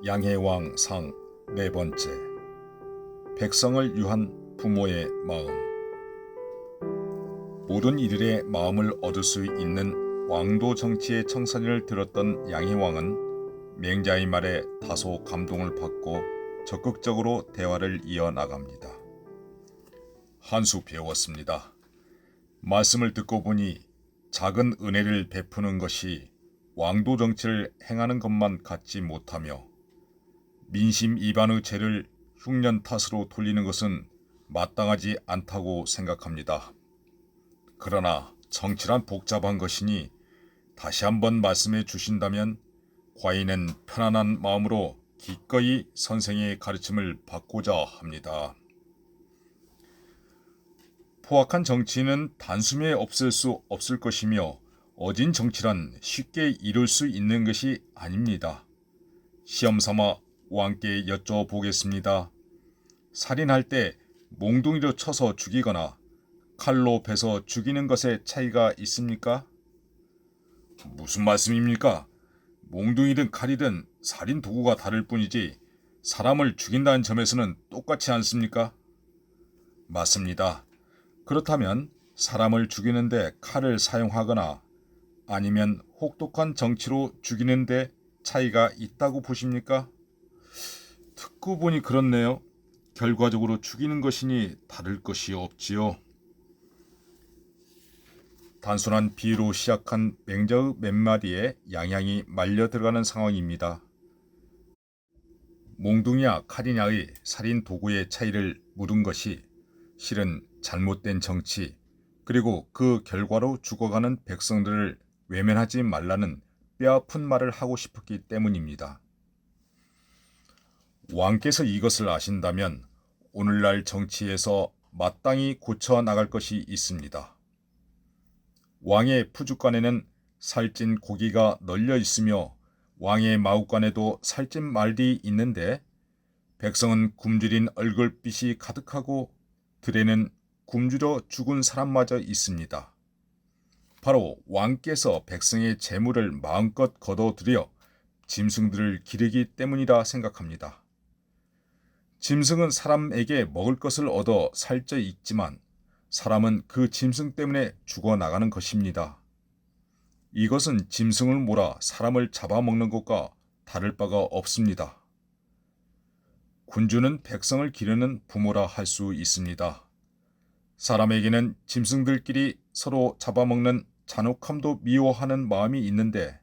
양해왕 상 네 번째. 백성을 위한 부모의 마음. 모든 이들의 마음을 얻을 수 있는 왕도 정치의 청산을 들었던 양해왕은 맹자의 말에 다소 감동을 받고 적극적으로 대화를 이어나갑니다. 한 수 배웠습니다. 말씀을 듣고 보니 작은 은혜를 베푸는 것이 왕도 정치를 행하는 것만 같지 못하며 민심 이반의 죄를 흉년 탓으로 돌리는 것은 마땅하지 않다고 생각합니다. 그러나 정치란 복잡한 것이니 다시 한번 말씀해 주신다면 과인은 편안한 마음으로 기꺼이 선생의 가르침을 받고자 합니다. 포악한 정치는 단숨에 없앨 수 없을 것이며 어진 정치란 쉽게 이룰 수 있는 것이 아닙니다. 시험삼아 왕께 여쭤보겠습니다. 살인할 때 몽둥이로 쳐서 죽이거나 칼로 베서 죽이는 것에 차이가 있습니까? 무슨 말씀입니까? 몽둥이든 칼이든 살인 도구가 다를 뿐이지 사람을 죽인다는 점에서는 똑같지 않습니까? 맞습니다. 그렇다면 사람을 죽이는데 칼을 사용하거나 아니면 혹독한 정치로 죽이는데 차이가 있다고 보십니까? 듣고 보니 그렇네요. 결과적으로 죽이는 것이니 다를 것이 없지요. 단순한 비유로 시작한 맹자의 몇 마디에 양양이 말려 들어가는 상황입니다. 몽둥이냐 칼이냐의 살인 도구의 차이를 묻은 것이 실은 잘못된 정치 그리고 그 결과로 죽어가는 백성들을 외면하지 말라는 뼈아픈 말을 하고 싶었기 때문입니다. 왕께서 이것을 아신다면 오늘날 정치에서 마땅히 고쳐 나갈 것이 있습니다. 왕의 푸주간에는 살찐 고기가 널려 있으며 왕의 마구간에도 살찐 말이 있는데 백성은 굶주린 얼굴빛이 가득하고 들에는 굶주려 죽은 사람마저 있습니다. 바로 왕께서 백성의 재물을 마음껏 거둬들여 짐승들을 기르기 때문이라 생각합니다. 짐승은 사람에게 먹을 것을 얻어 살쪄 있지만 사람은 그 짐승 때문에 죽어나가는 것입니다. 이것은 짐승을 몰아 사람을 잡아먹는 것과 다를 바가 없습니다. 군주는 백성을 기르는 부모라 할 수 있습니다. 사람에게는 짐승들끼리 서로 잡아먹는 잔혹함도 미워하는 마음이 있는데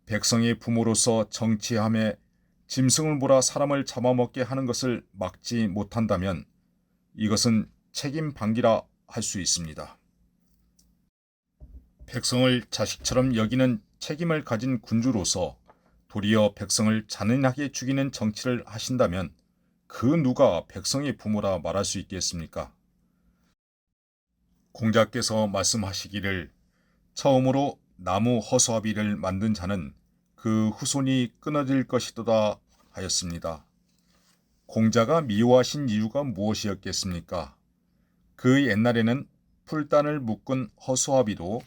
백성의 부모로서 정치함에 짐승을 몰아 사람을 잡아먹게 하는 것을 막지 못한다면 이것은 책임 방기라 할 수 있습니다. 백성을 자식처럼 여기는 책임을 가진 군주로서 도리어 백성을 잔인하게 죽이는 정치를 하신다면 그 누가 백성의 부모라 말할 수 있겠습니까? 공자께서 말씀하시기를 처음으로 나무 허수아비를 만든 자는 그 후손이 끊어질 것이도다 하였습니다. 공자가 미워하신 이유가 무엇이었겠습니까? 그 옛날에는 풀단을 묶은 허수아비도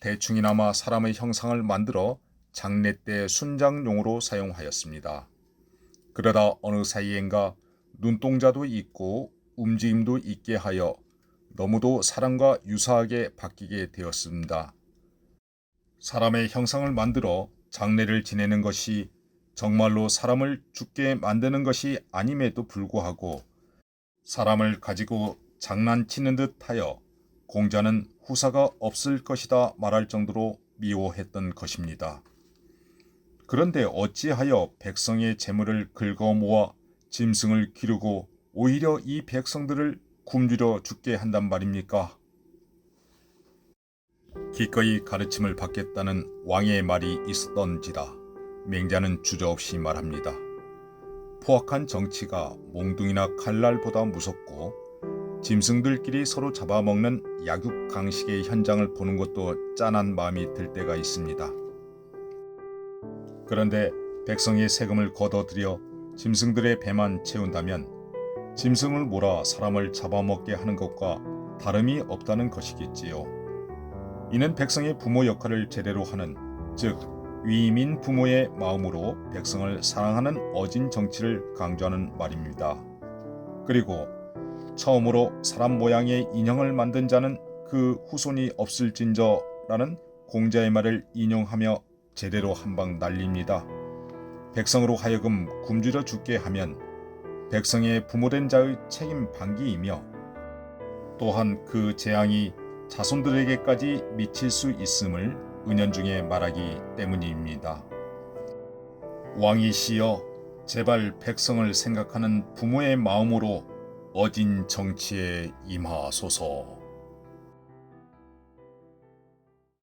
대충이나마 사람의 형상을 만들어 장례 때 순장용으로 사용하였습니다. 그러다 어느 사이엔가 눈동자도 있고 움직임도 있게 하여 너무도 사람과 유사하게 바뀌게 되었습니다. 사람의 형상을 만들어 장례를 지내는 것이 정말로 사람을 죽게 만드는 것이 아님에도 불구하고 사람을 가지고 장난치는 듯 하여 공자는 후사가 없을 것이다 말할 정도로 미워했던 것입니다. 그런데 어찌하여 백성의 재물을 긁어모아 짐승을 기르고 오히려 이 백성들을 굶주려 죽게 한단 말입니까? 기꺼이 가르침을 받겠다는 왕의 말이 있었던지라 맹자는 주저없이 말합니다. 포악한 정치가 몽둥이나 칼날보다 무섭고 짐승들끼리 서로 잡아먹는 약육강식의 현장을 보는 것도 짠한 마음이 들 때가 있습니다. 그런데 백성의 세금을 걷어들여 짐승들의 배만 채운다면 짐승을 몰아 사람을 잡아먹게 하는 것과 다름이 없다는 것이겠지요. 이는 백성의 부모 역할을 제대로 하는, 즉 위민 부모의 마음으로 백성을 사랑하는 어진 정치를 강조하는 말입니다. 그리고 처음으로 사람 모양의 인형을 만든 자는 그 후손이 없을진저라는 공자의 말을 인용하며 제대로 한방 날립니다. 백성으로 하여금 굶주려 죽게 하면 백성의 부모된 자의 책임 방기이며 또한 그 재앙이 자손들에게까지 미칠 수 있음을 은연중에 말하기 때문입니다. 왕이시여, 제발 백성을 생각하는 부모의 마음으로 어진 정치에 임하소서.